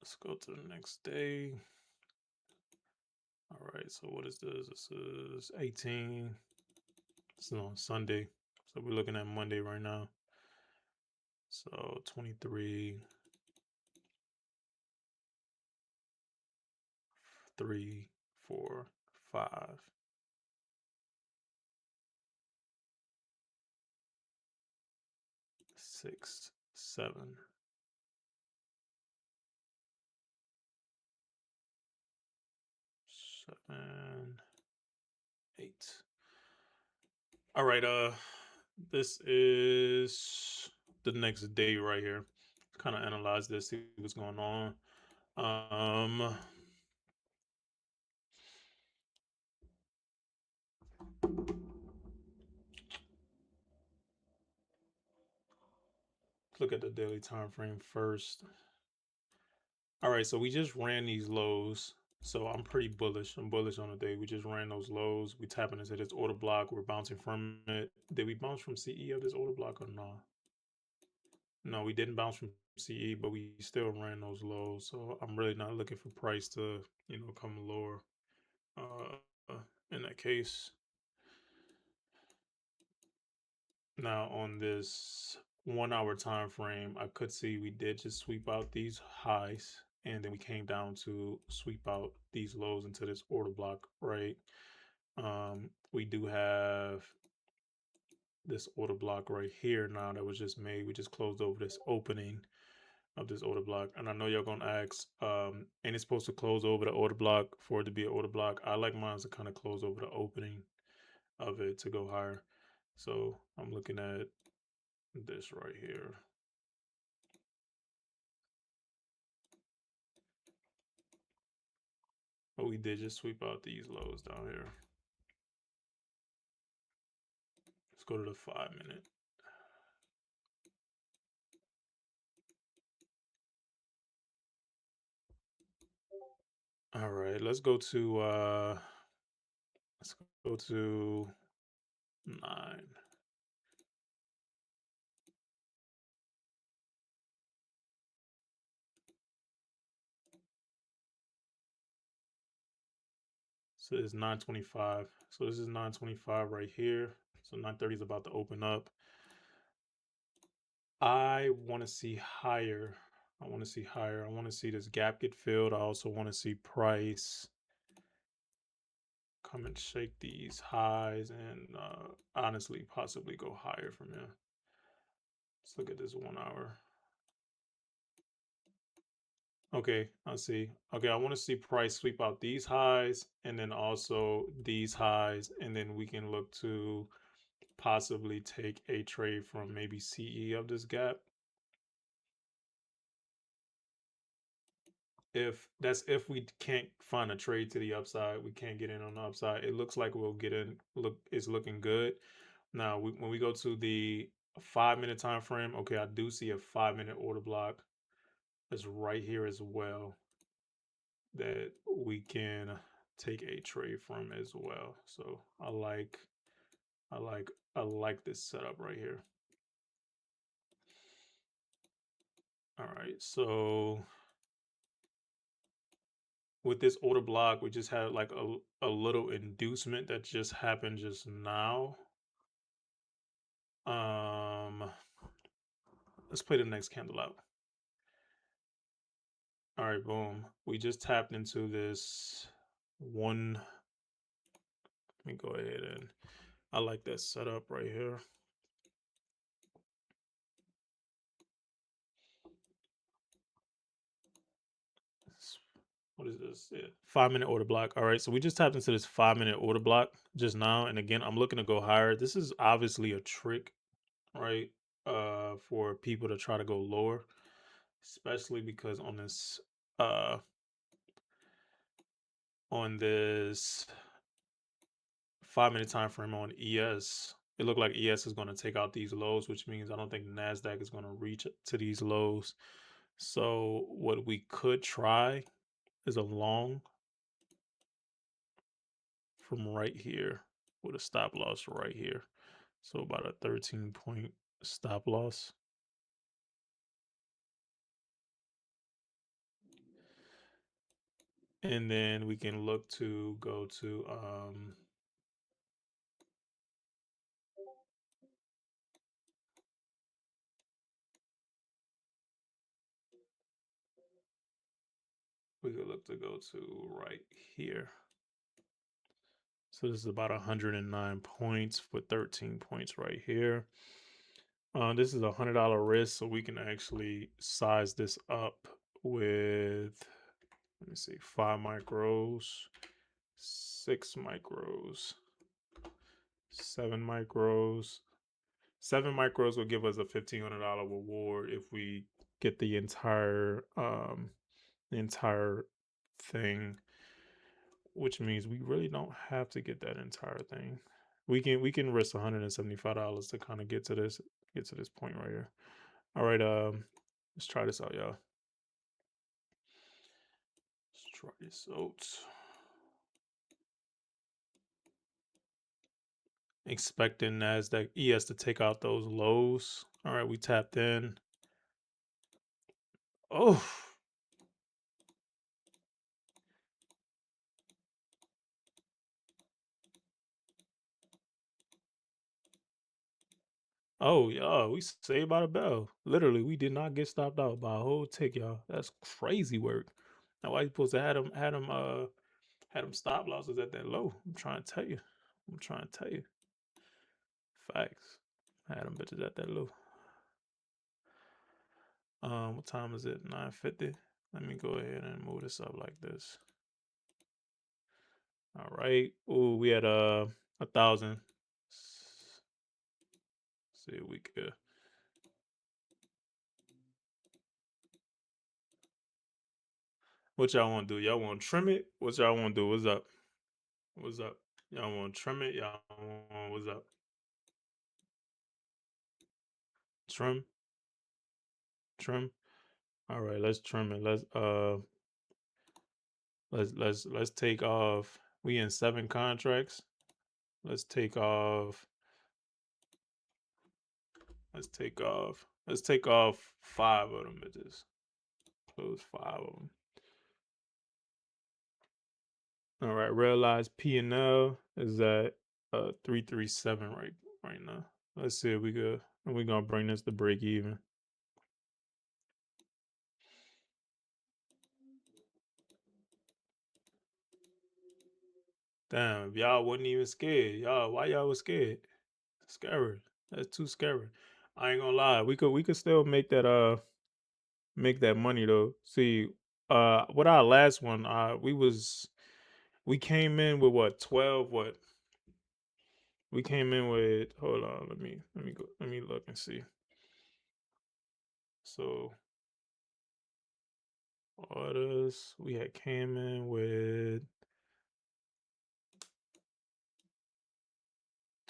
Let's go to the next day. All right, so what is this? This is 18. This is on Sunday. So we're looking at Monday right now. So 23, 3, 4, 5, 6, 7, 7, 8. All right, this is the next day right here. Kind of analyze this, see what's going on. Um, look at the daily time frame first. All right, so we just ran these lows. So I'm pretty bullish. I'm bullish on the day. We just ran those lows. We tapping into this order block. We're bouncing from it. Did we bounce from CE of this order block or no? No, we didn't bounce from CE, but we still ran those lows. So I'm really not looking for price to, come lower. In that case. Now on this 1 hour time frame, I could see we did just sweep out these highs, and then we came down to sweep out these lows into this order block, right? We do have this order block right here now that was just made. We just closed over this opening of this order block. And I know you're gonna ask, ain't it supposed to close over the order block for it to be an order block? I like mine to kind of close over the opening of it to go higher. So I'm looking at this right here. But we did just sweep out these lows down here. Let's go to the 5 minute. All right, let's go to 9. So it's 9:25. So this is 9:25 right here. So 9:30 is about to open up. I want to see higher. I want to see higher. I want to see this gap get filled. I also want to see price come and shake these highs and honestly possibly go higher from here. Let's look at this 1 hour. Okay, I see. Okay, I want to see price sweep out these highs and then also these highs, and then we can look to possibly take a trade from maybe CE of this gap. If we can't find a trade to the upside, we can't get in on the upside. It looks like we'll get in. Look, it's looking good. Now, when we go to the 5 minute time frame, okay, I do see a 5 minute order block that's right here as well that we can take a trade from as well. So I like I like this setup right here. All right, so with this order block, we just had like a little inducement that just happened just now. Um, let's play the next candle out. All right, boom. We just tapped into this one. Let me go ahead and I like that setup right here. What is this? Yeah. 5 minute order block. All right. So we just tapped into this 5 minute order block just now. And again, I'm looking to go higher. This is obviously a trick, right? For people to try to go lower, especially because uh on this 5 minute time frame on ES, it looked like ES is going to take out these lows, which means I don't think NASDAQ is going to reach to these lows. So what we could try is a long from right here with a stop loss right here. So about a 13-point stop loss. And then we can look to go to we could look to go to right here. So this is about 109 points for 13 points right here. This is $100 risk, so we can actually size this up with, let me see, 5 micros, 6 micros, 7 micros. 7 micros will give us a $1,500 reward if we get the entire thing, which means we really don't have to get that entire thing. We can risk $175 to kind of get to this point right here. All right, let's try this out, y'all. Let's try this out. Expecting Nasdaq ES to take out those lows. All right, we tapped in. Oh, oh, yeah, we saved by the bell. Literally, we did not get stopped out by a whole tick, y'all. That's crazy work. Now, why you supposed to had them stop losses at that low? I'm trying to tell you. I'm trying to tell you. Facts. I had them bitches at that low. What time is it? 9:50. Let me go ahead and move this up like this. All right. Ooh, we had 1,000. See if we could. What y'all want to do? Y'all want to trim it? What y'all want to do? What's up? What's up? Y'all want to trim it? Y'all want what's up? Trim, trim. All right, let's trim it. Let's take off. We in 7 contracts. Let's take off. Let's take off. Let's take off 5 of them bitches. Close 5 of them. All right, realize P and L is at 337 right now. Let's see if we good. And we're gonna bring this to break even. Damn, if y'all wasn't even scared. Y'all, why y'all was scared? Scary. That's too scary. I ain't gonna lie. We could still make that money though. See, with our last one, we came in with what 12 what we came in with, hold on, let me look and see. So orders, we had came in with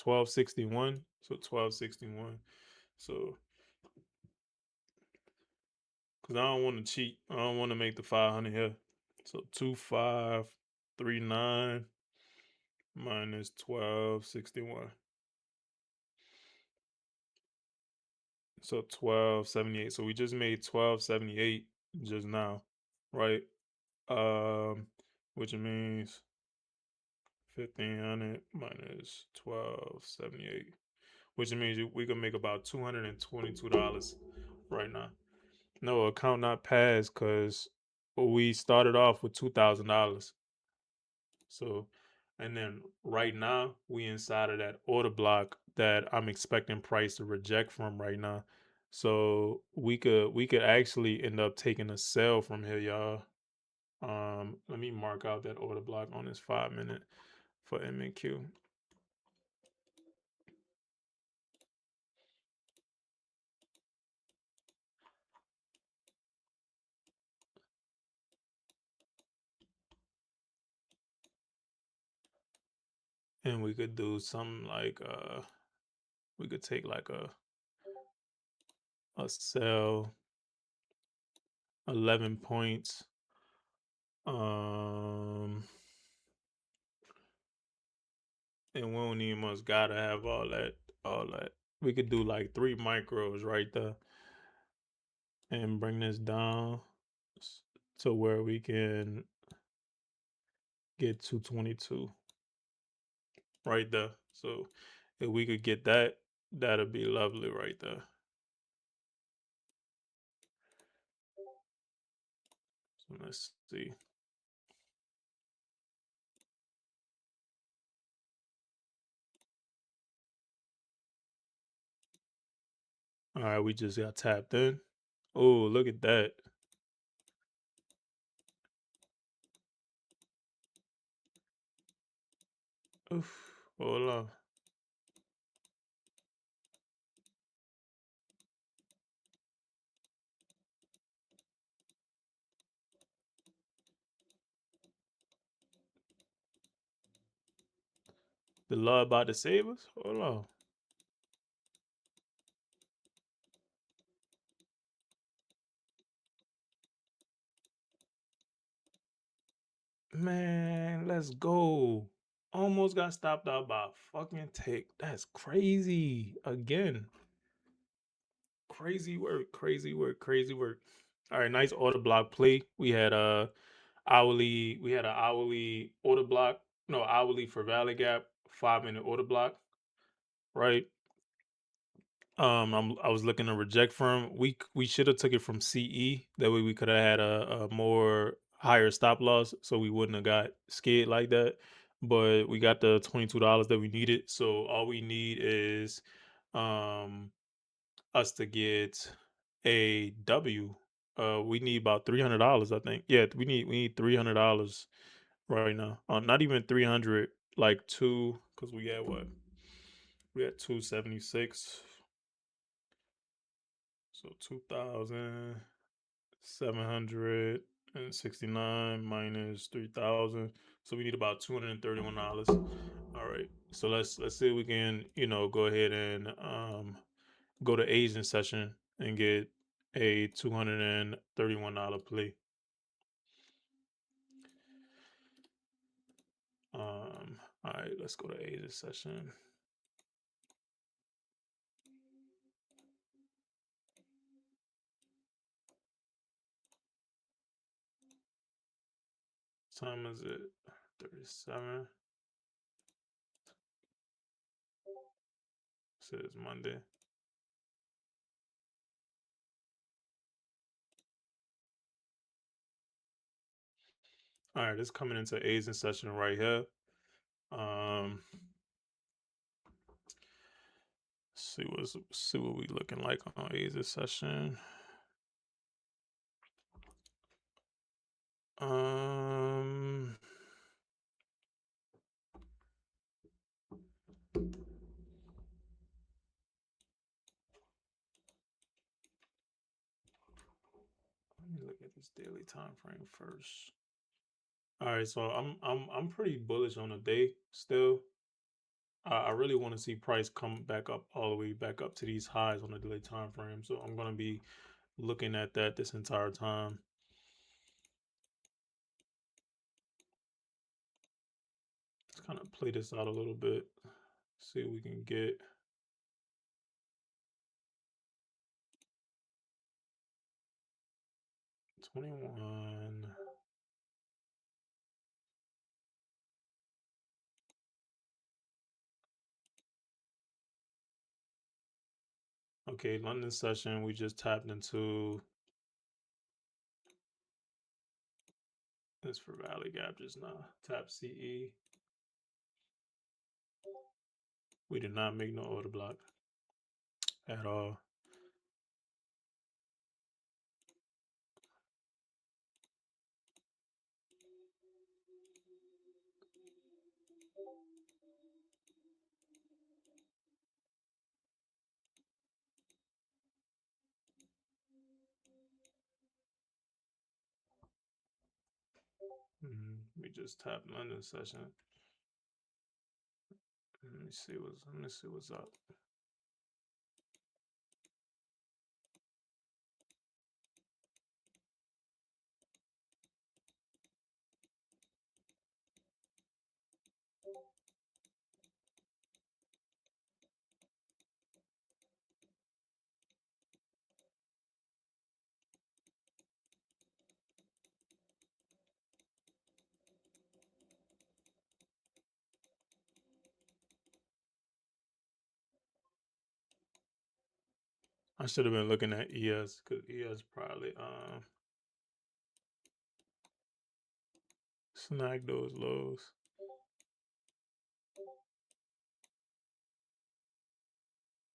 1261. So 1261. So because I don't want to cheat. I don't want to make the 500 here. So 2539 minus 1261. So 1278. So we just made 1278 just now, right? Um, which means 1500 minus 1278, which means we can make about $222 right now. No, account not passed because we started off with $2,000. So, and then right now we inside of that order block that I'm expecting price to reject from right now. So we could actually end up taking a sell from here, y'all. Let me mark out that order block on this 5 minute for MNQ. And we could do something like we could take like a sell 11 points. Um and we don't even must gotta have all that. We could do like 3 micros right there and bring this down to where we can get 222 right there. So if we could get that, that'd be lovely right there. So let's see. All right, we just got tapped in. Oh, look at that. Oof. Hold on. The law about to save us? Hold on. Man, let's go. Almost got stopped out by a fucking tick. That's crazy. Again. Crazy work, crazy work, crazy work. All right, nice order block play. We had an hourly order block, no, hourly for Valley Gap, 5 minute order block, right? I was looking to reject from. We should have took it from CE. That way we could have had a more higher stop loss, so we wouldn't have got scared like that. But we got the $22 that we needed. So all we need is um us to get a W. We need about $300, I think. Yeah, we need $300 right now. Not even 300, like two, because we had what? We had 276. So 2,769 minus 3,000. So we need about $231. All right. So let's see if we can, go ahead and go to Asian session and get a $231 play. All right, let's go to Asian session. Time is it? 37. Says Monday. All right, it's coming into Asian session right here. See what we looking like on Asian session. Um, Let me look at this daily time frame first. All right, so I'm pretty bullish on the day still. I really want to see price come back up all the way back up to these highs on the daily time frame. So I'm gonna be looking at that this entire time. Let's kind of play this out a little bit. See if we can get 21. Okay, London session. We just tapped into this for Valley Gap just now. Tap CE. We did not make no order block at all. We just tapped London session. Let me see what's up. I should have been looking at ES because ES probably snag those lows.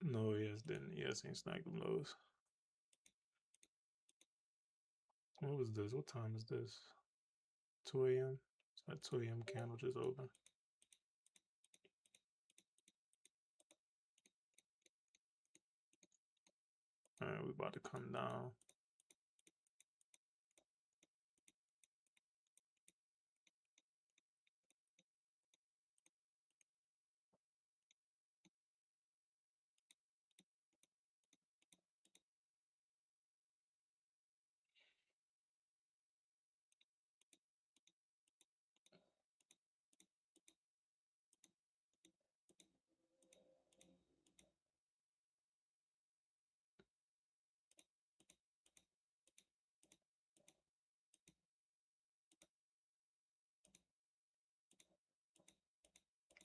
No, ES didn't. ES ain't snagged them lows. What was this? What time is this? 2 a.m. So that 2 a.m. candle just open. All right, we about to come down.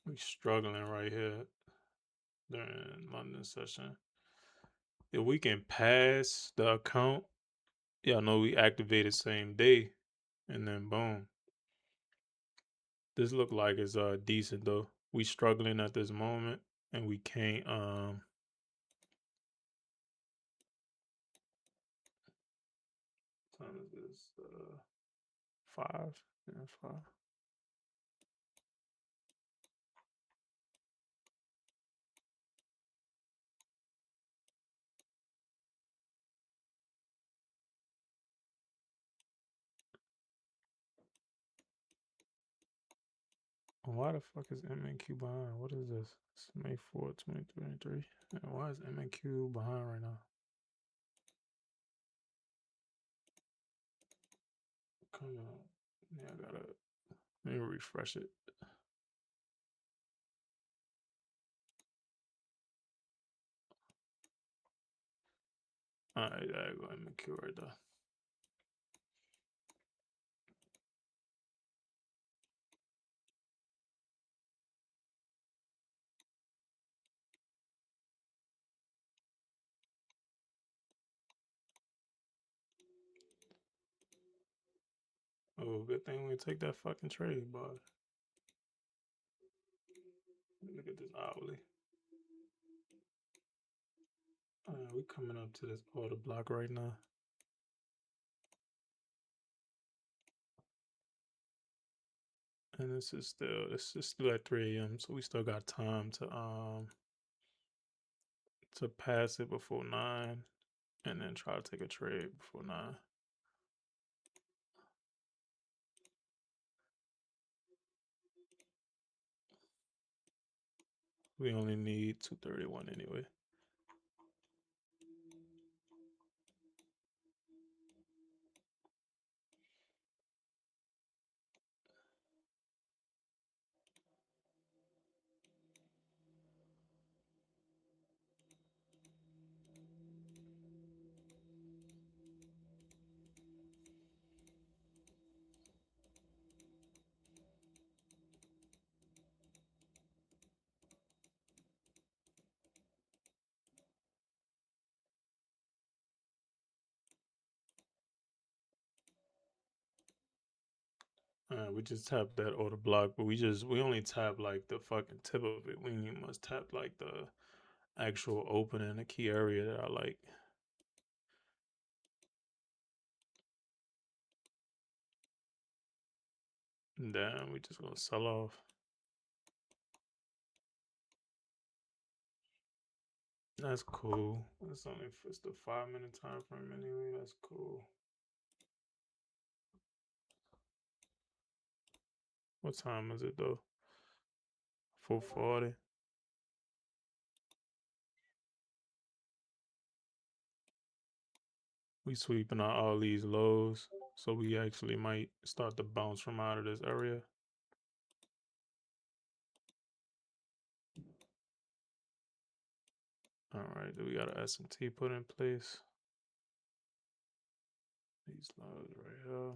We struggling right here during London session. If we can pass the account, y'all know we activated same day, and then boom. This look like it's decent though. We struggling at this moment, and we can't What time is this? 5. Yeah, 5. Why the fuck is MNQ behind? What is this? It's May 4th, 2023. Why is MNQ behind right now? Come on. Yeah, I gotta let me refresh it. Alright, I go MNQ right there. Oh, good thing we take that fucking trade, but look at this hourly. We coming up to this order block right now. And this is still at 3 a.m. So we still got time to pass it before 9 and then try to take a trade before 9. We only need 231 anyway. We just tapped that order block, but we only tap like the fucking tip of it. We must tap like the actual opening, the key area that I like. Damn, we just gonna sell off. That's cool. It's the 5 minute time frame anyway. That's cool. What time is it though? 4:40. We sweeping out all these lows, so we actually might start to bounce from out of this area. All right, we got an S&T put in place. These lows right here.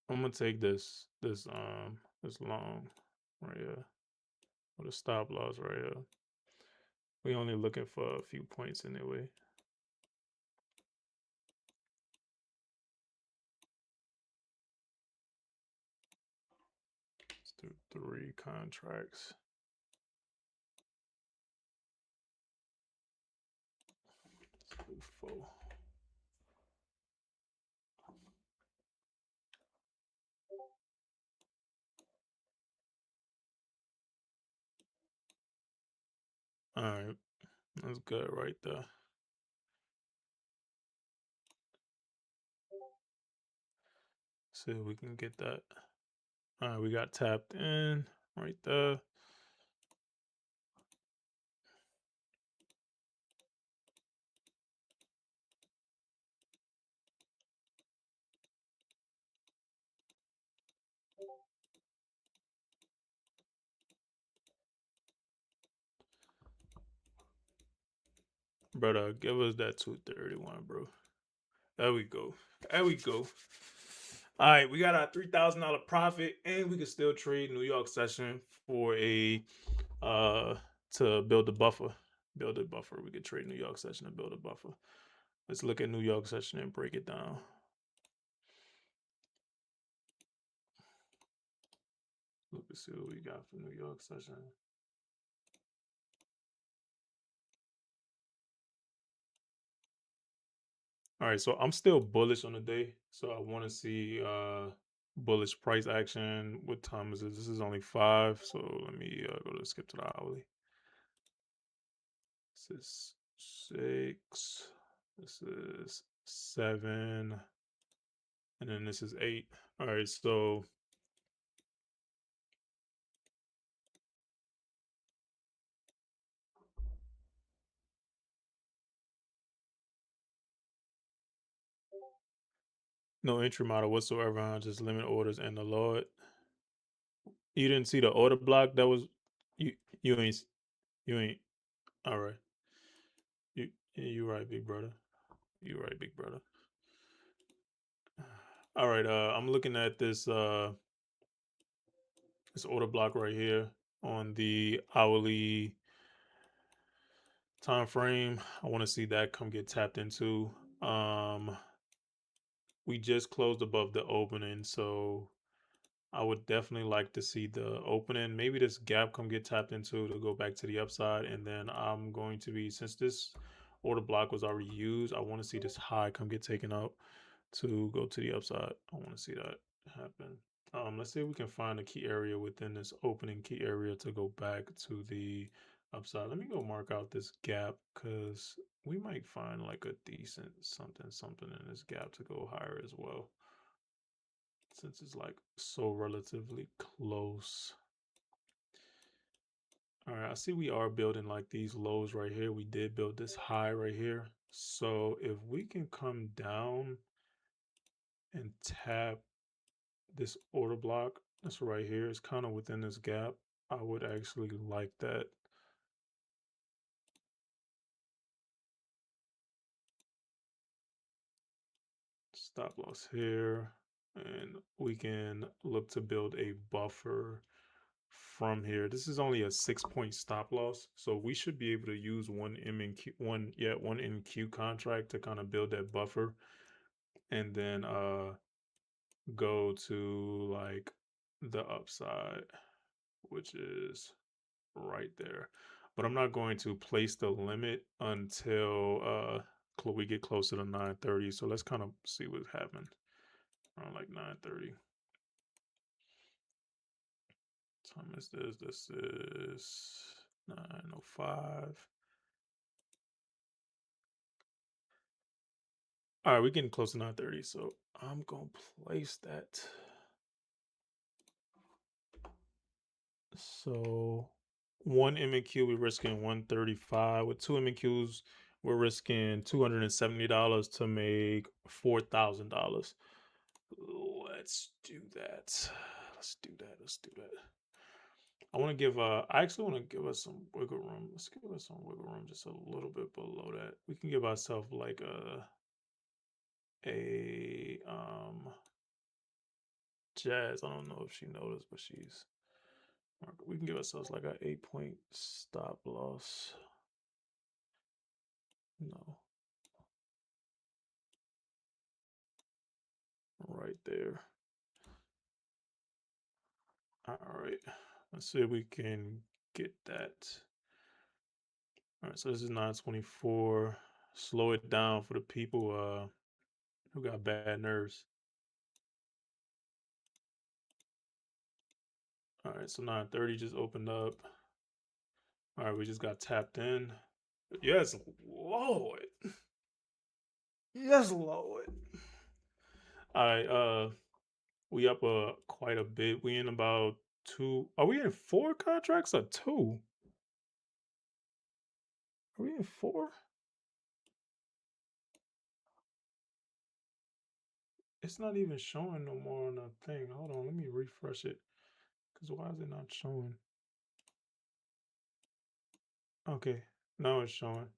I'm gonna take this long right here with a stop loss right here. We only looking for a few points anyway. Let's do 3 contracts. Let's do 4. All right, that's good right there. See if we can get that. All right, we got tapped in right there. Brother, give us that 231, bro. There we go. There we go. All right, we got our $3,000 profit, and we can still trade New York session for a uh to build a buffer. Build a buffer. We could trade New York session and build a buffer. Let's look at New York session and break it down. Look and see what we got for New York session. All right, so I'm still bullish on the day. So I want to see bullish price action. What time is it? This is only 5. So let me go to skip to the hourly. This is 6. This is 7. And then this is 8. All right, so no entry model whatsoever on just limit orders and the Lord. You didn't see the order block that was you you ain't you ain't all right. You right, big brother. You right, big brother. All right, I'm looking at this order block right here on the hourly time frame. I want to see that come get tapped into. Um we just closed above the opening, so I would definitely like to see the opening. Maybe this gap come get tapped into to go back to the upside. And then I'm going to be, since this order block was already used, I want to see this high come get taken out to go to the upside. I want to see that happen. Let's see if we can find a key area within this opening key area to go back to the upside. Let me go mark out this gap because we might find like a decent something in this gap to go higher as well, since it's like so relatively close. All right, I see we are building like these lows right here. We did build this high right here. So if we can come down and tap this order block that's right here, it's kind of within this gap, I would actually like that. Stop loss here. And we can look to build a buffer from here. This is only a 6-point stop loss, so we should be able to use one M and Q one NQ contract to kind of build that buffer, and then go to like the upside, which is right there. But I'm not going to place the limit until we get closer to 9:30. So let's kind of see what happened around like 9:30. Time is this? This is 9:05. All right, we're getting close to 9:30, so I'm gonna place that. So one MQ, we're risking 135. With two MQs, we're risking $270 to make $4,000. Let's do that. Let's do that. Let's do that. I want to give I actually want to give us some wiggle room. Let's give us some wiggle room just a little bit below that. We can give ourselves like a Jazz. I don't know if she noticed, but she's. We can give ourselves like a 8 point stop loss. No, right there. All right. Let's see if we can get that. All right. So this is 924. Slow it down for the people who got bad nerves. All right. So 930 just opened up. All right. We just got tapped in. Yes, Lord. Yes, Lord. All right. We up quite a bit. We in about two. Are we in four contracts or two? Are we in four? It's not even showing no more on the thing. Hold on, let me refresh it. Cause why is it not showing? Okay, now it's showing.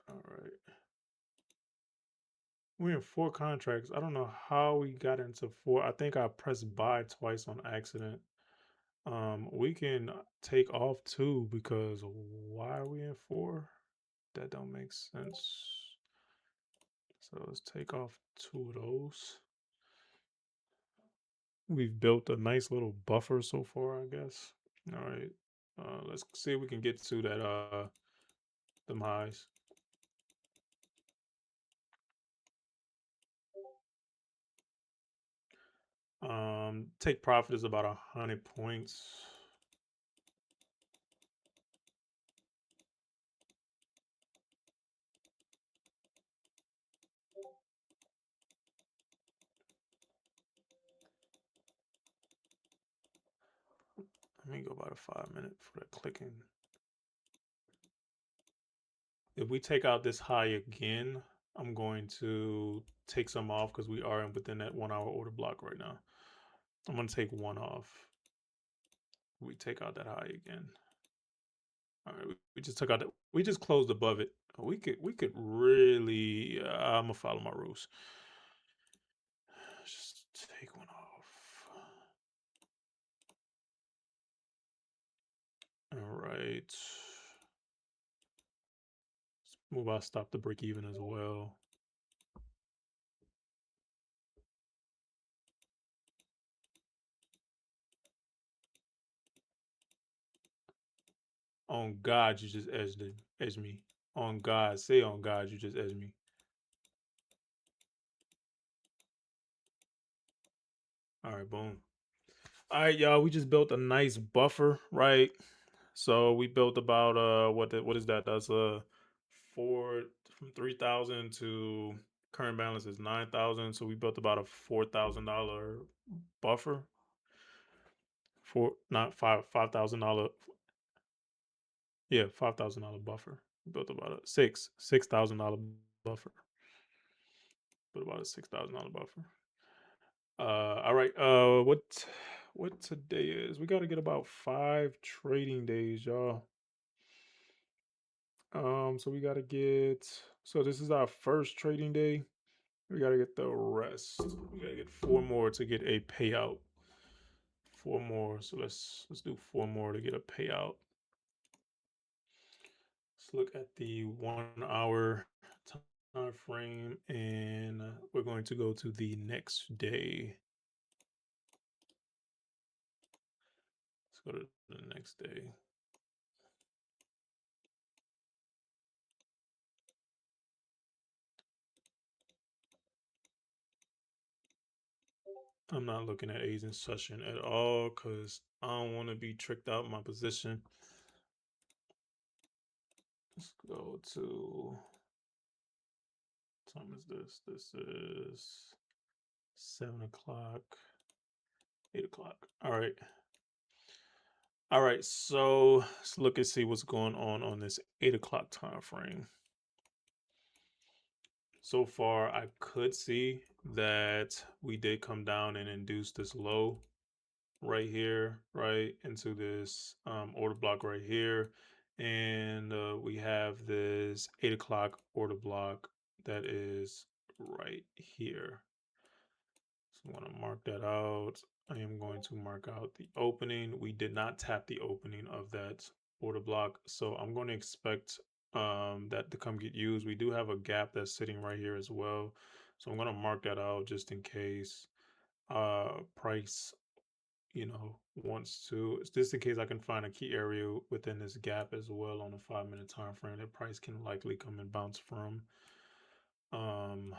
All right. We're in four contracts. I don't know how we got into four. I think I pressed buy twice on accident. We can take off two because why are we in four? That don't make sense. So let's take off two of those. We've built a nice little buffer so far, I guess. All right. Let's see if we can get to that them highs. Take profit is about 100 points. Let me go by the 5 minute for the clicking. If we take out this high again, I'm going to take some off because we are within that 1 hour order block right now. I'm gonna take one off. We take out that high again. All right, we just took out that. We just closed above it. We could really. I'm gonna follow my rules. Just take one off. All right. Let's move out. Stop the break even as well. On God, you just edged me. On God, say on God, you just edged me. All right, boom. All right, y'all. We just built a nice buffer, right? So we built about what is that? That's four from 3,000 to current balance is 9,000. So we built about a $4,000 buffer for not $5,000. Yeah, $5,000 buffer. We built about a $6,000 buffer. But about a $6,000 buffer. All right. What today is? We got to get about 5 trading days, y'all. So we got to get. So this is our first trading day. We got to get the rest. We got to get four more to get a payout. Four more. So let's do four more to get a payout. Let's look at the 1 hour time frame, and we're going to go to the next day. Let's go to the next day. I'm not looking at A's in session at all because I don't want to be tricked out my position. Let's go to what time is this? This is 7 o'clock, 8 o'clock. All right. All right. So let's look and see what's going on this 8 o'clock time frame. So far, I could see that we did come down and induce this low right here, right into this order block right here. And we have this 8 o'clock order block that is right here. So I'm going to mark that out. I am going to mark out the opening. We did not tap the opening of that order block. So I'm going to expect that to come get used. We do have a gap that's sitting right here as well. So I'm going to mark that out just in case price, wants to. It's just in case I can find a key area within this gap as well on a 5 minute time frame that price can likely come and bounce from. Um,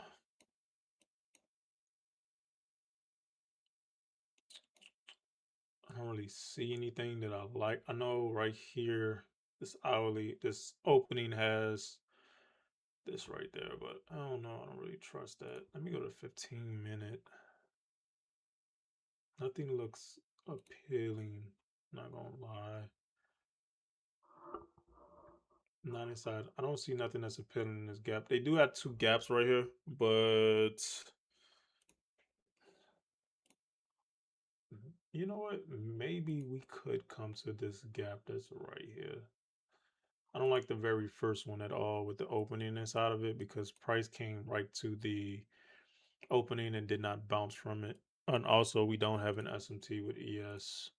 I don't really see anything that I like. I know right here, this opening has this right there, but I don't know. I don't really trust that. Let me go to 15 minute. Nothing looks appealing. Not gonna lie. Not inside. I don't see nothing that's appealing in this gap. They do have two gaps right here, but you know what? Maybe we could come to this gap that's right here. I don't like the very first one at all with the opening inside of it because price came right to the opening and did not bounce from it. And also, we don't have an SMT with ES.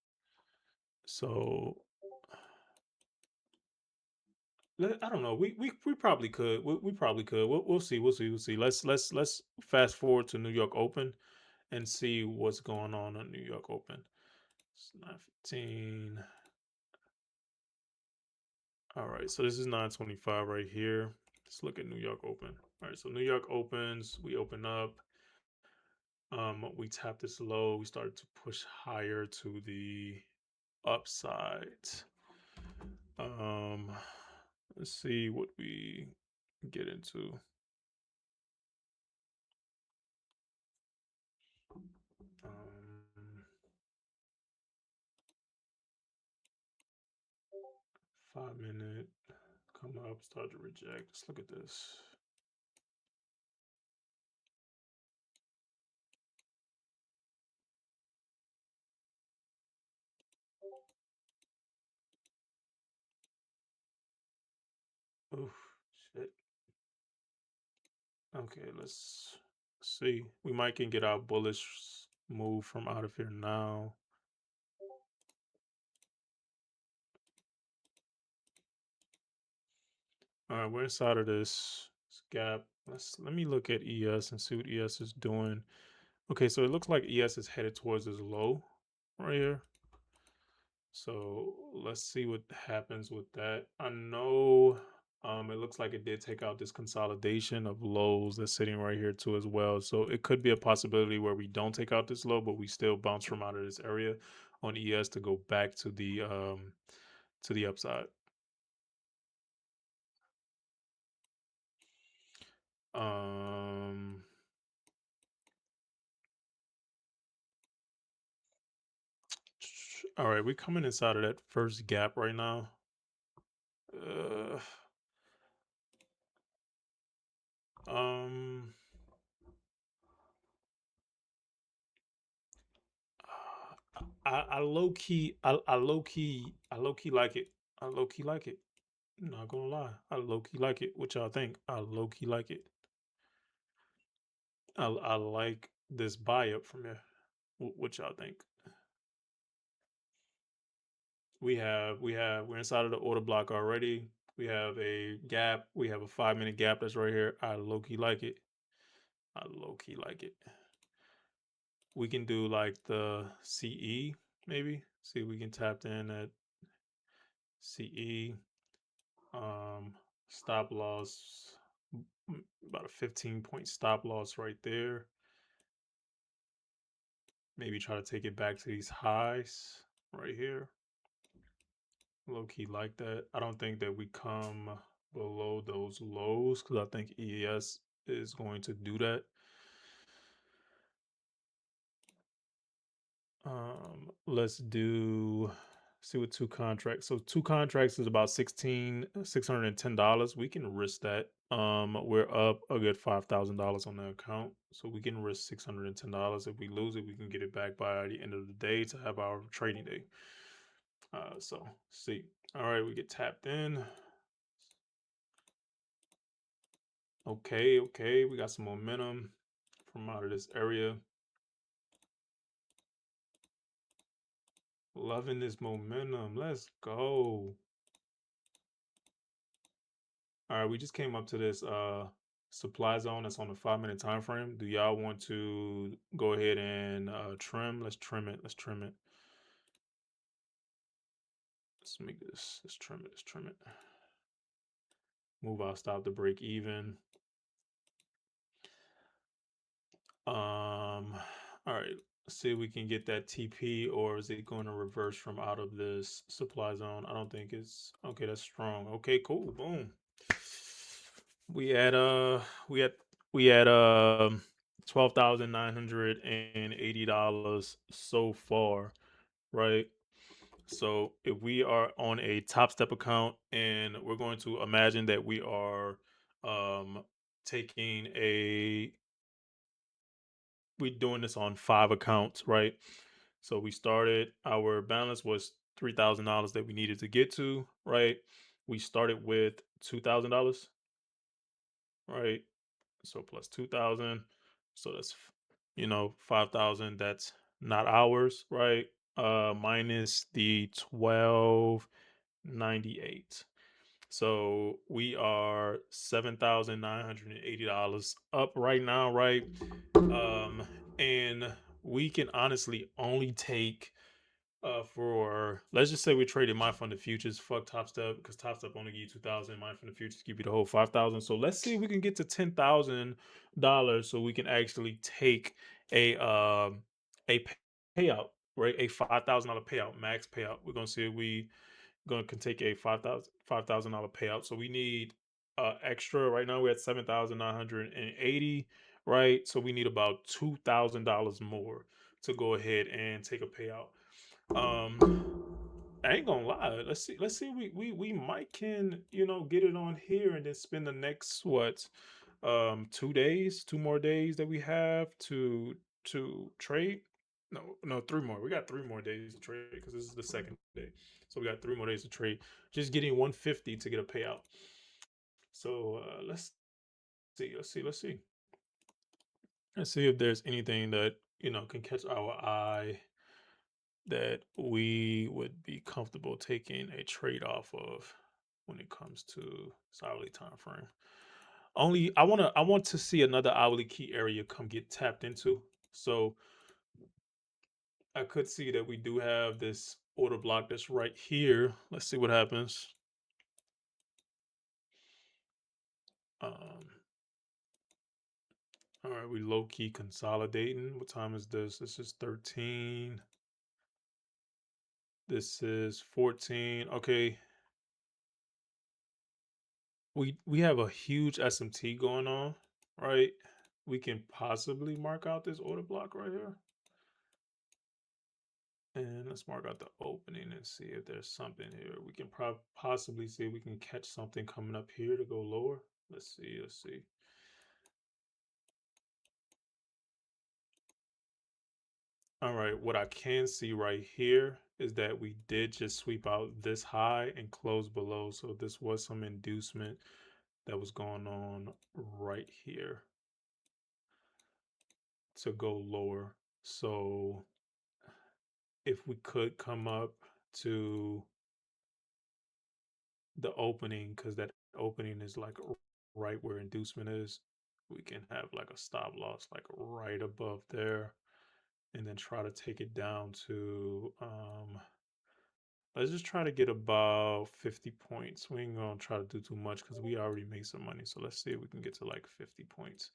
So I don't know. We probably could. We probably could. We'll see. We'll see. We'll see. Let's fast forward to New York Open and see what's going on New York Open. It's 9:15. All right. So this is 9:25 right here. Let's look at New York Open. All right. So New York opens. We open up. We tapped this low. We started to push higher to the upside. Um, let's see what we get into. Um, 5 minute come up, start to reject. Let's look at this. Oof, shit. Okay, let's see. We might can get our bullish move from out of here now. All right, we're inside of this gap. Let me look at ES and see what ES is doing. Okay, so it looks like ES is headed towards this low right here. So let's see what happens with that. I know it looks like it did take out this consolidation of lows that's sitting right here too as well. So it could be a possibility where we don't take out this low, but we still bounce from out of this area on ES to go back to the upside. Um all right, we're coming inside of that first gap right now. Uh um I low key, I low key, I low key like it. I low key like it. Not gonna lie, I low key like it. What y'all think? I low key like it. I like this buy up from here. What y'all think? We're inside of the order block already. We have a gap. We have a 5 minute gap that's right here. I low key like it. I low key like it. We can do like the CE maybe. See if we can tap in at CE. Um, stop loss, about a 15-point stop loss right there. Maybe try to take it back to these highs right here. Low key like that. I don't think that we come below those lows because I think ES is going to do that. Let's do see what two contracts. So two contracts is about $610. We can risk that. We're up a good $5,000 on the account, so we can risk $610. If we lose it, we can get it back by the end of the day to have our trading day. So see. All right, we get tapped in. Okay, okay. We got some momentum from out of this area. Loving this momentum. Let's go. All right, we just came up to this supply zone that's on a 5 minute time frame. Do y'all want to go ahead and trim? Let's trim it. Let's trim it. Let's make this. Let's trim it. Let's trim it. Move out, stop the break even. All right. Let's see if we can get that TP, or is it going to reverse from out of this supply zone? I don't think it's okay. That's strong. Okay, cool. Boom. We had we had we had $12,980 so far, right? So if we are on a top step account and we're going to imagine that we are um taking a we're doing this on 5 accounts, right? So we started, our balance was $3,000 that we needed to get to, right? We started with $2,000, right? So plus 2,000. So that's, 5,000. That's not ours, right? Minus the 1298. So we are $7,980 up right now, right? Um, and we can honestly only take for, let's just say we traded mine from the futures. Fuck Top Step, because Top Step only give you 2,000. Mine from the futures give you the whole 5,000. So let's see if we can get to $10,000 so we can actually take a payout, right? A $5,000 payout, max payout. We're gonna see if we gonna can take a $5,000 payout. So we need extra. Right now we're at 7,980, right? So we need about $2,000 more to go ahead and take a payout. I ain't gonna lie. Let's see. We might can get it on here and then spend the next what 2 days, 2 more days that we have to trade. No, 3 more. We got 3 more days to trade because this is the second day. So we got 3 more days to trade. Just getting 150 to get a payout. So let's see. Let's see if there's anything that can catch our eye that we would be comfortable taking a trade off of when it comes to this hourly time frame. Only I want to see another hourly key area come get tapped into. So I could see that we do have this order block that's right here. Let's see what happens. Um, all right, we low key consolidating. What time is this? This is 13. This is 14. Okay, we have a huge SMT going on, right? We can possibly mark out this order block right here. And let's mark out the opening and see if there's something here. We can possibly see if we can catch something coming up here to go lower. Let's see. All right, what I can see right here is that we did just sweep out this high and close below. So this was some inducement that was going on right here to go lower. So if we could come up to the opening, because that opening is like right where inducement is, we can have like a stop loss like right above there, and then try to take it down to let's just try to get about 50 points. We ain't gonna try to do too much because we already made some money. So let's see if we can get to like 50 points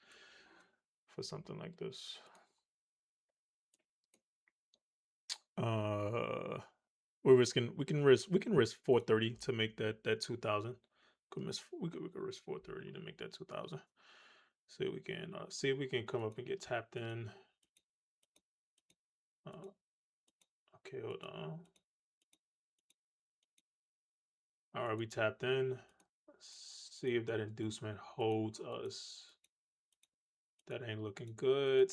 for something like this. uh we can risk 430 to make that 2,000. We could risk 430 to make that 2,000. See if we can come up and get tapped in. Uh, okay, hold on. All right, we tapped in. Let's see if that inducement holds us. That ain't looking good.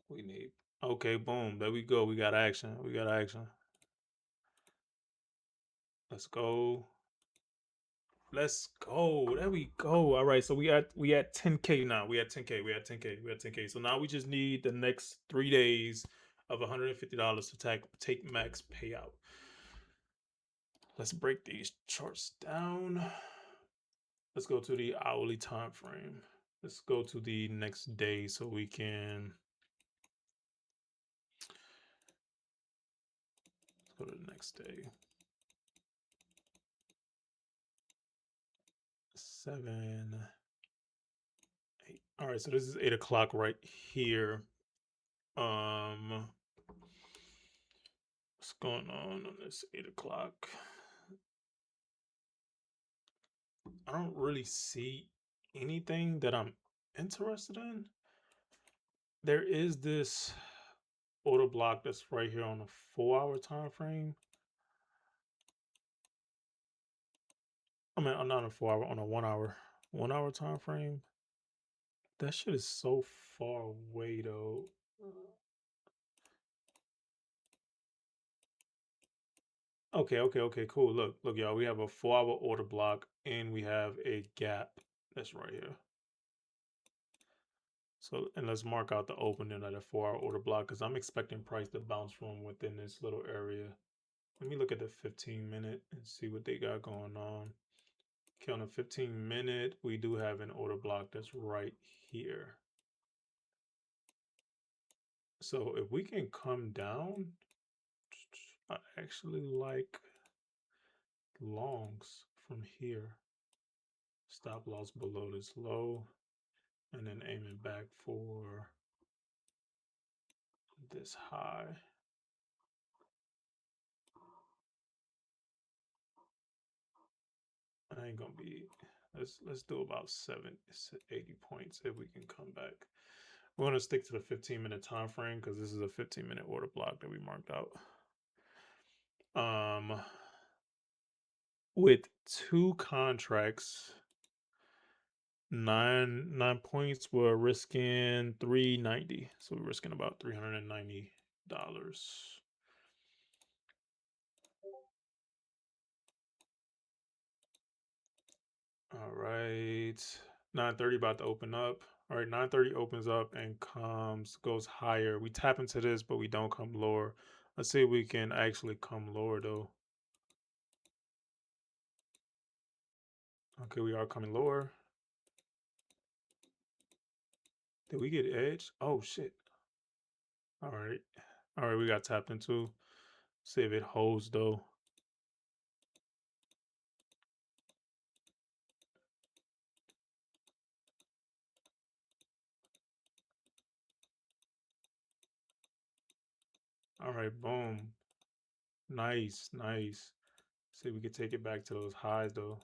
We need. Okay, boom. There we go. We got action. We got action. Let's go. Let's go. There we go. All right. So we at 10K now. We at 10K. We at 10K. We at 10K. So now we just need the next 3 days of $150 to take max payout. Let's break these charts down. Let's go to the hourly time frame. Let's go to the next day so we can go to the next day. 7, 8. All right, so this is 8 o'clock right here. What's going on this 8 o'clock? I don't really see anything that I'm interested in. There is this order block that's right here on a 4 hour time frame. I mean, not on a 4 hour, on a 1 hour time frame. That shit is so far away though. Okay, cool. Look, y'all. We have a 4 hour order block and we have a gap that's right here. So, and let's mark out the opening of the 4 hour order block because I'm expecting price to bounce from within this little area. Let me look at the 15 minute and see what they got going on. Okay, on the 15 minute, we do have an order block that's right here. So if we can come down, I actually like longs from here. Stop loss below this low, and then aiming back for this high. I ain't gonna be. Let's do about 80 points if we can come back. We're gonna stick to the 15 minute time frame because this is a 15 minute order block that we marked out. With two contracts, nine points, we're risking 390. So we're risking about $390. All right. 9:30 about to open up. All right, 9:30 opens up and goes higher. We tap into this, but we don't come lower. Let's see if we can actually come lower though. Okay, we are coming lower. Did we get edge? Oh shit. All right. All right, we got tapped into. See if it holds though. All right, boom. Nice, nice. See if we can take it back to those highs though.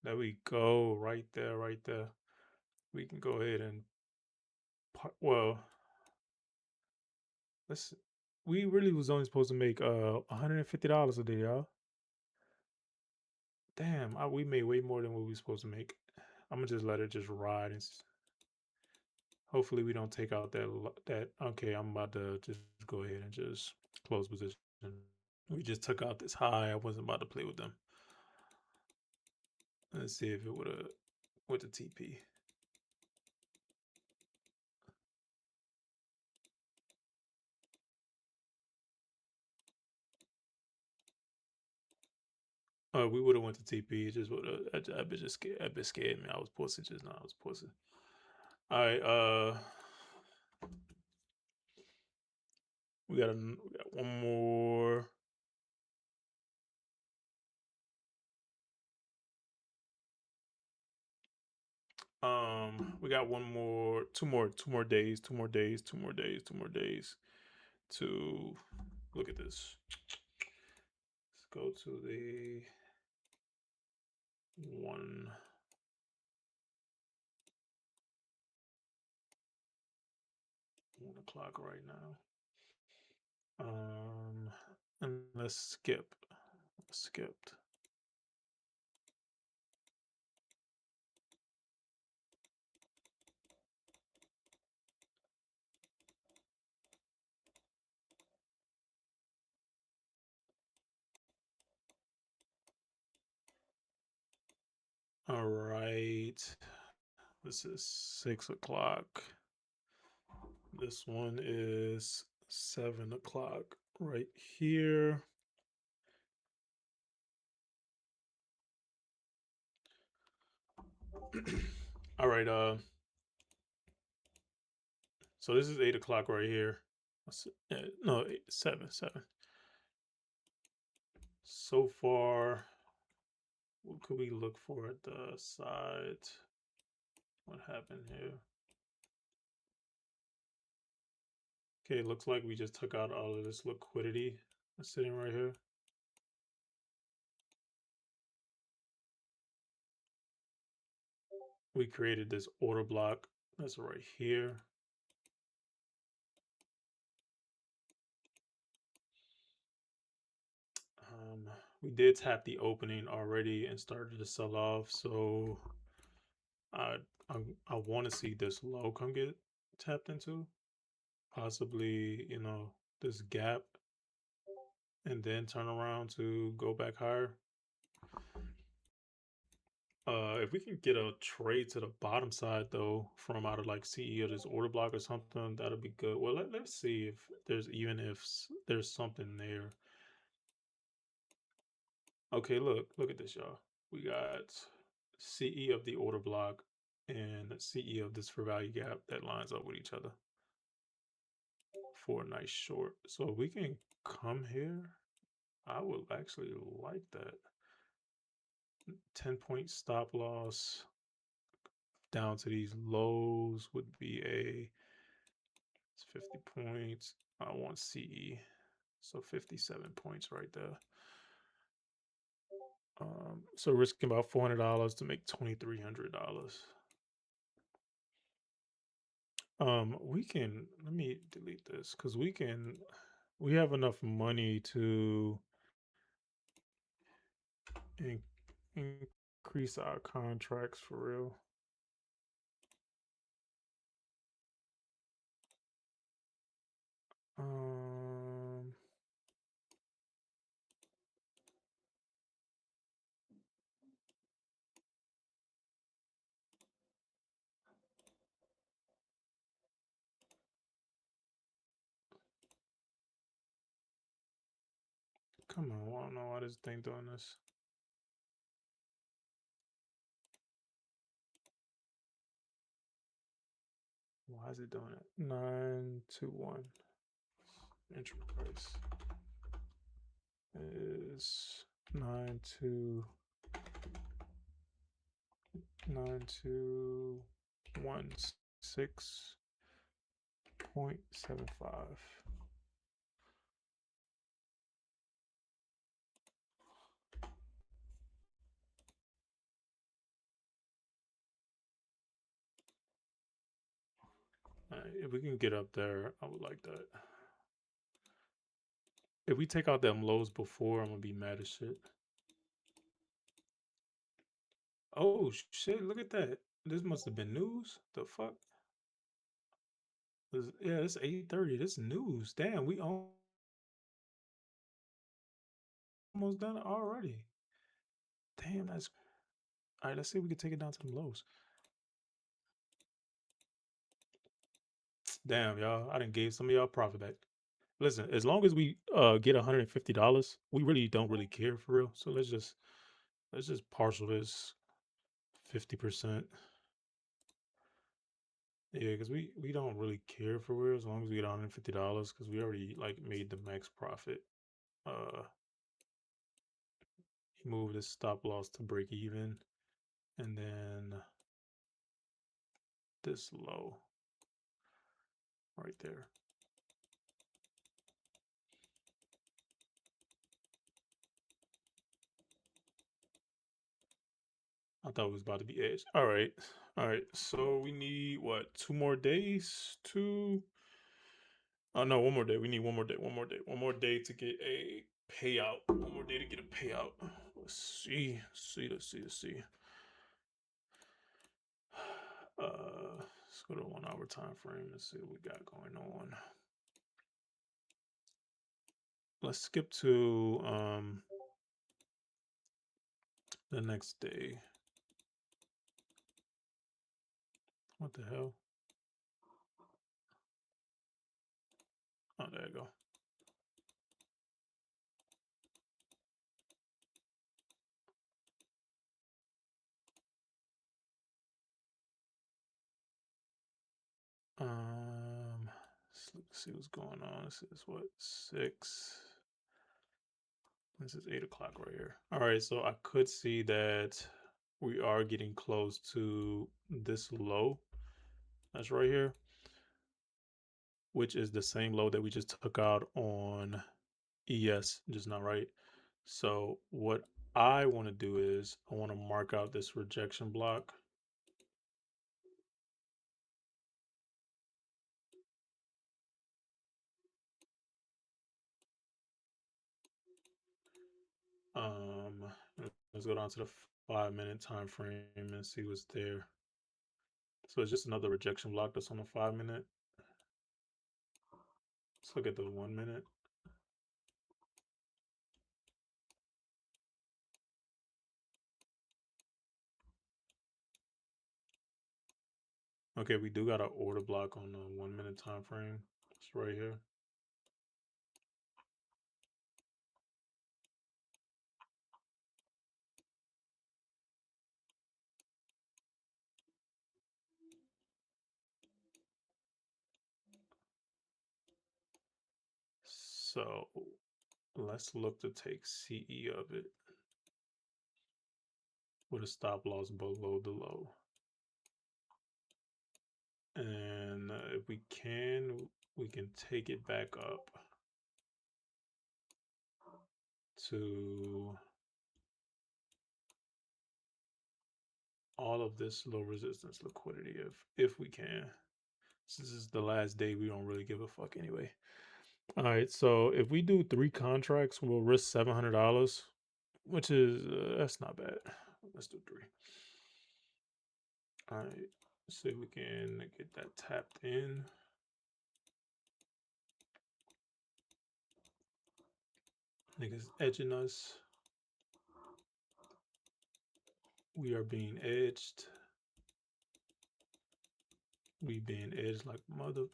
There we go. Right there, right there. We can go ahead and well, let's we really was only supposed to make $150 a day, y'all. Damn, we made way more than what we were supposed to make. I'm gonna just let it just ride and hopefully we don't take out that. Okay, I'm about to just go ahead and just close position. We just took out this high. I wasn't about to play with them. Let's see if it would have with the TP. We would have went to TP. It just would have. I bit just scared. I bit scared me. I was pussy just now. I was pussy. All right. We got one more. We got one more, two more days, two more days to look at this. Let's go to the 1 o'clock right now. And let's skip. Skipped. All right. This is 6 o'clock. This one is 7 o'clock right here. All right. So this is 8 o'clock right here. No, 7. So far, what could we look for at the side? What happened here? Okay, it looks like we just took out all of this liquidity that's sitting right here. We created this order block that's right here. We did tap the opening already and started to sell off, so I I, I want to see this low come get tapped into, possibly this gap, and then turn around to go back higher. If we can get a trade to the bottom side though, from out of like CE or this order block or something, that'll be good. Well, let's see if there's there's something there. Okay, look at this, y'all. We got CE of the order block and CE of this for value gap that lines up with each other for a nice short. So if we can come here, I would actually like that. 10-point stop loss down to these lows would be it's 50 points. I want CE. So 57 points right there. So risking about $400 to make $2,300. We can let me delete this because we have enough money to in, increase our contracts for real. Um, Come on, I don't know why this thing doing this. Why is it doing it? 921. Entry price is 9216.75. If we can get up there, I would like that. If we take out them lows before, I'm gonna be mad as shit. Oh shit! Look at that. This must have been news. The fuck? Yeah, it's 8:30. This news. Damn, we almost done it already. Damn, that's all right. Let's see if we can take it down to the lows. Damn, y'all. I didn't gave some of y'all profit back. Listen, as long as we get $150, we really don't really care for real. So let's just partial this 50%. Yeah, because we don't really care for real as long as we get $150 because we already like made the max profit. Uh, move this stop loss to break even, and then this low right there. I thought it was about to be edge. All right. So we need what? 2 more days to. Oh no, one more day. We need one more day. One more day to get a payout. One more day to get a payout. Let's see. Let's see. Let's go to 1 hour time frame and see what we got going on. Let's skip to the next day. What the hell? Oh, there you go. Let's see what's going on. This is what, 6. This is 8 o'clock right here. All right, so I could see that we are getting close to this low. That's right here, which is the same low that we just took out on ES just now, right? So what I want to do is I want to mark out this rejection block. Um, let's go down to the 5-minute time frame and see what's there. So it's just another rejection block that's on the 5-minute. Let's look at the 1-minute. Okay, we do got an order block on the 1-minute time frame. It's right here. So let's look to take CE of it with a stop loss below the low. And if we can take it back up to all of this low resistance liquidity if we can. This is the last day, we don't really give a fuck anyway. All right, so if we do 3 contracts, we'll risk $700, which is that's not bad. Let's do 3. All right, see if we can get that tapped in. Niggas edging us. We are being edged. We being edged like mother.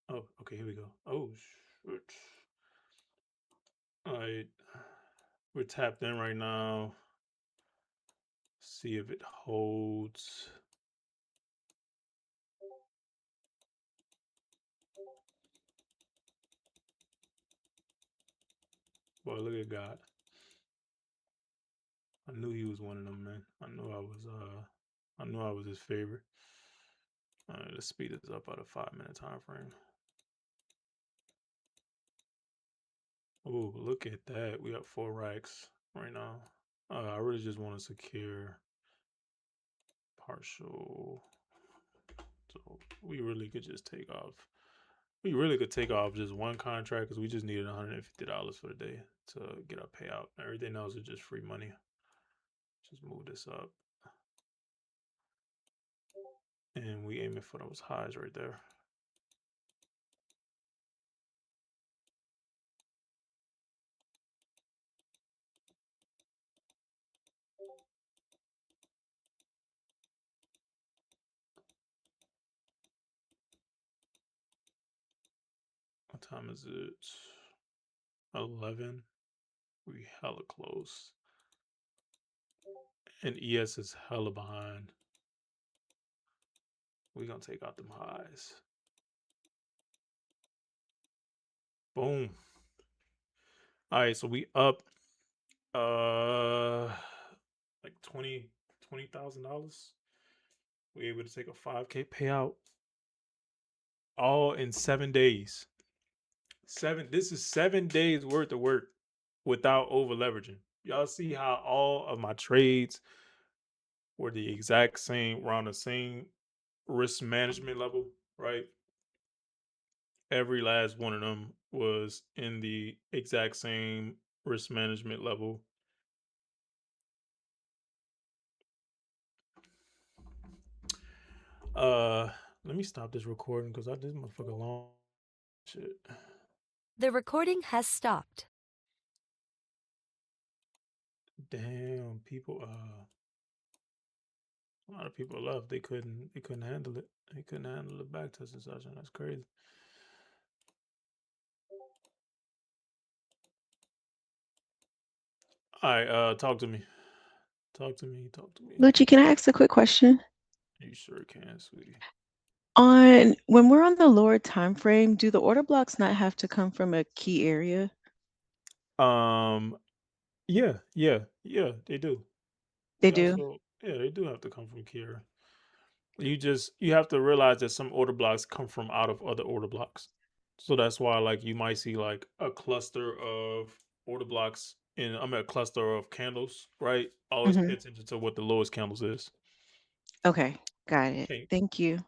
Oh, okay, here we go. Oh, shit. All right, we're tapped in right now. See if it holds. Boy, look at God. I knew he was one of them, man. I knew I was his favorite. All right, let's speed this up at a 5-minute time frame. Oh, look at that. We got 4 racks right now. I really just want to secure partial. So we really could just take off. We really could take off just one contract because we just needed $150 for the day to get our payout. Everything else is just free money. Just move this up. And we aiming for those highs right there. What time is it? 11. We hella close. And ES is hella behind. We gonna take out them highs. Boom. All right, so we up like $20,000. We able to take a 5K payout all in 7 days. This is 7 days worth of work without over leveraging. Y'all see how all of my trades were the exact same, we're on the same risk management level, right? Every last one of them was in the exact same risk management level. Let me stop this recording because I did motherfucker long shit. The recording has stopped. Damn, people A lot of people left. They couldn't handle it. They couldn't handle the back testing session. That's crazy. All right, talk to me. Talk to me. Talk to me. Lucci, can I ask a quick question? You sure can, sweetie. On when we're on the lower time frame, do the order blocks not have to come from a key area? Um, yeah, they do. They They do? also, yeah, they do have to come from Kira. You have to realize that some order blocks come from out of other order blocks. So that's why like you might see like a cluster of order blocks in I mean a cluster of candles, right? Always pay Mhm. attention to what the lowest candles is. Okay, got it. Can Thank you.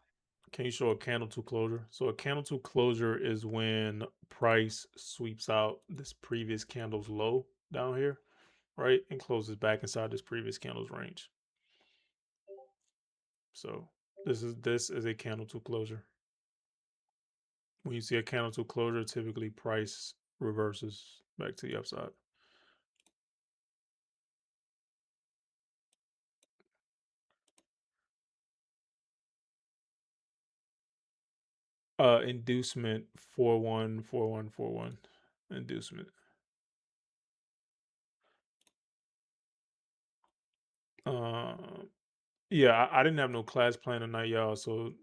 can you show a candle to closure? So a candle to closure is when price sweeps out this previous candle's low down here, right? And closes back inside this previous candle's range. So this is a candle to closure. When you see a candle to closure, typically price reverses back to the upside. Inducement 414141. Inducement. Uh, yeah, I didn't have no class plan tonight, y'all. So